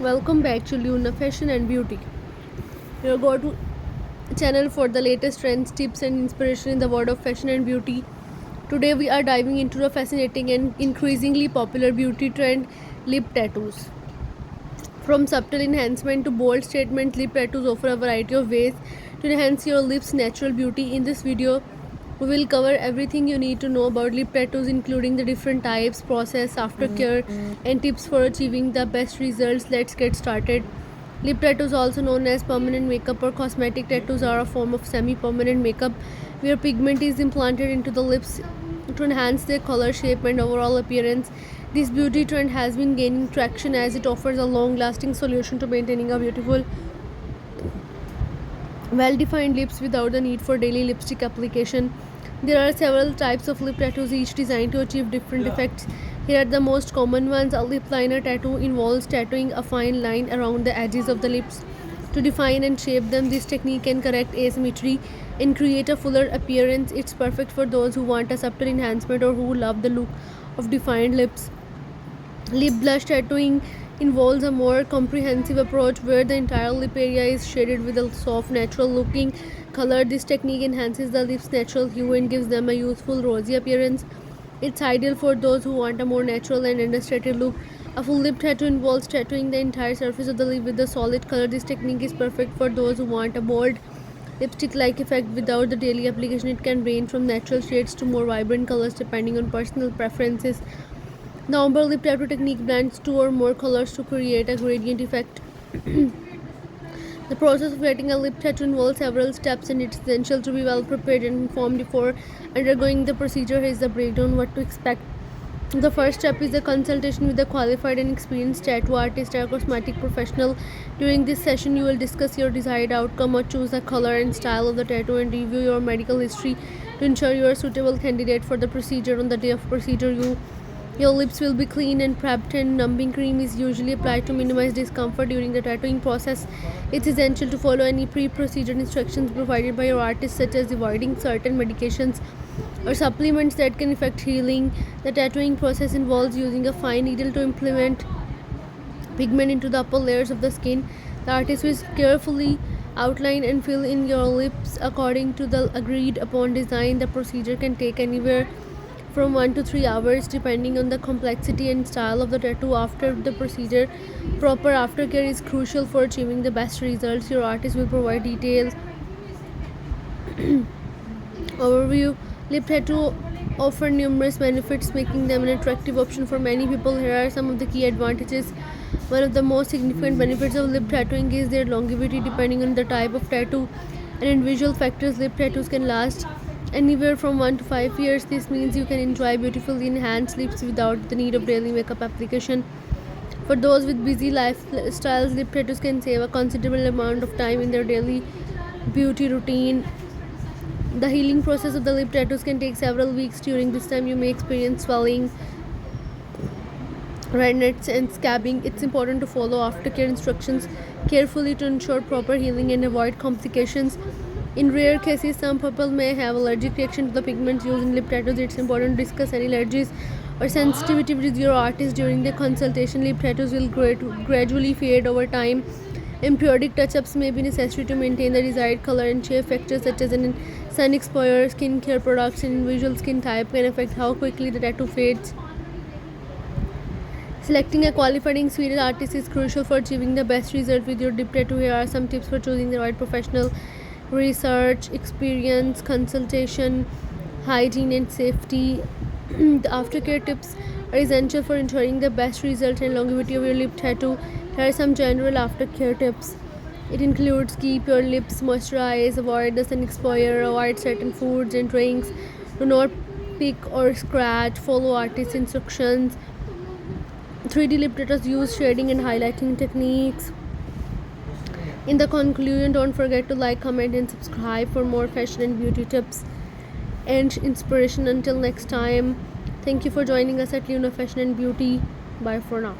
Welcome back to Luna Fashion and Beauty, your go-to channel for the latest trends, tips, and inspiration in the world of fashion and beauty. Today, we are diving into a fascinating and increasingly popular beauty trend: lip tattoos. From subtle enhancement to bold statement, lip tattoos offer a variety of ways to enhance your lips' natural beauty. In this video, we will cover everything you need to know about lip tattoos, including the different types, process, aftercare, and tips for achieving the best results. Let's get started. Lip tattoos, also known as permanent makeup or cosmetic tattoos, are a form of semi-permanent makeup where pigment is implanted into the lips to enhance their color, shape, and overall appearance. This beauty trend has been gaining traction as it offers a long-lasting solution to maintaining a beautiful, well-defined lips without the need for daily lipstick application. There are several types of lip tattoos, each designed to achieve different effects. Here are the most common ones. A lip liner tattoo involves tattooing a fine line around the edges of the lips to define and shape them. This technique can correct asymmetry and create a fuller appearance. It's perfect for those who want a subtle enhancement or who love the look of defined lips. Lip blush tattooing involves a more comprehensive approach where the entire lip area is shaded with a soft, natural looking color. This technique enhances the lips' natural hue and gives them a youthful, rosy appearance. It's ideal for those who want a more natural and understated look. A full lip tattoo involves tattooing the entire surface of the lip with a solid color. This technique is perfect for those who want a bold, lipstick like effect without the daily application. It can range from natural shades to more vibrant colors depending on personal preferences. The ombre lip tattoo technique blends two or more colors to create a gradient effect. The process of getting a lip tattoo involves several steps, and it's essential to be well prepared and informed before undergoing the procedure. Here's the breakdown: what to expect. The first step is a consultation with a qualified and experienced tattoo artist or cosmetic professional. During this session, you will discuss your desired outcome or choose the color and style of the tattoo and review your medical history to ensure you are a suitable candidate for the procedure. On the day of procedure, your lips will be clean and prepped, and numbing cream is usually applied to minimize discomfort during the tattooing process. It's essential to follow any pre-procedure instructions provided by your artist, such as avoiding certain medications or supplements that can affect healing. The tattooing process involves using a fine needle to implement pigment into the upper layers of the skin. The artist will carefully outline and fill in your lips according to the agreed upon design. The procedure can take anywhere from 1 to 3 hours depending on the complexity and style of the tattoo. After the procedure, proper aftercare is crucial for achieving the best results. Your artist will provide detailed overview. Lip tattoo offer numerous benefits, making them an attractive option for many people. Here are some of the key advantages. One of the most significant benefits of lip tattooing is their longevity. Depending on the type of tattoo and individual factors, lip tattoos can last anywhere from 1 to 5 years. This means you can enjoy beautifully enhanced lips without the need of daily makeup application. For those with busy lifestyles, lip tattoos can save a considerable amount of time in their daily beauty routine. The healing process of the lip tattoos can take several weeks. During this time, you may experience swelling, redness, and scabbing. It's important to follow aftercare instructions carefully to ensure proper healing and avoid complications. In rare cases, some people may have allergic reaction to the pigments used in lip tattoos. It's important to discuss any allergies or sensitivity with your artist during the consultation. Lip tattoos will gradually fade over time, and periodic touch-ups may be necessary to maintain the desired color and shape. Factors such as an sun exposure, skin care products, and individual skin type can affect how quickly the tattoo fades. Selecting a qualified and experienced artist is crucial for achieving the best result with your lip tattoo. Here are some tips for choosing the right professional: research, experience, consultation, hygiene, and safety. The aftercare tips are essential for ensuring the best result and longevity of your lip tattoo. Here are some general aftercare tips. It includes: keep your lips moisturized, avoid the sun exposure, avoid certain foods and drinks, do not pick or scratch, follow artist instructions. 3D lip tattoos use shading and highlighting techniques. In the conclusion, don't forget to like, comment, and subscribe for more fashion and beauty tips and inspiration. Until next time, thank you for joining us at Luna Fashion and Beauty. Bye for now.